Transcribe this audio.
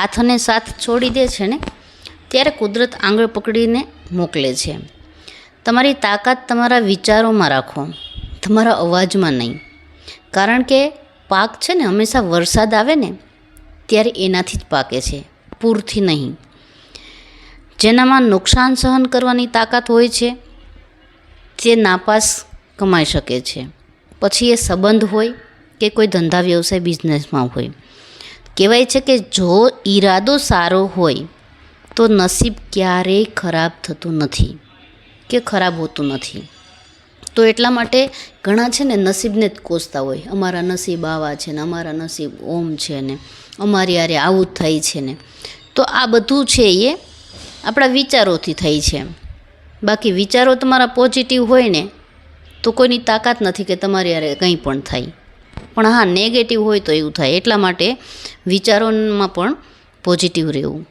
હાથ અને સાથ છોડી દે છે ને ત્યારે કુદરત આંગળ પકડીને મોકલે છે. તમારી તાકાત તમારા વિચારોમાં રાખો, તમારા અવાજમાં નહીં. કારણ કે પાક છે ને હંમેશા વરસાદ આવે ને ત્યારે એનાથી જ પાકે છે, પૂરથી નહીં. જેનામાં નુકસાન સહન કરવાની તાકાત હોય છે તે નાપાસ કમાઈ શકે છે. પછી એ સંબંધ હોય કે કોઈ ધંધા વ્યવસાય બિઝનેસમાં હોય. કહેવાય છે કે જો ઈરાદો સારો હોય તો નસીબ ક્યારેય ખરાબ થતું નથી કે ખરાબ હોતું નથી. તો એટલા માટે ઘણા છે ને નસીબને જ કોસતા હોય, અમારા નસીબ આવા છે ને, અમારા નસીબ ઓમ છે ને, અમારી યારે આવું જ થાય છે ને. તો આ બધું છે એ આપણા વિચારોથી થાય છે. બાકી વિચારો તમારા પોઝિટિવ હોય ને તો કોઈની તાકાત નથી કે તમારી યારે કંઈ પણ થાય. પણ હા, નેગેટિવ હોય તો એવું થાય. એટલા માટે વિચારોમાં પણ પોઝિટિવ રહેવું.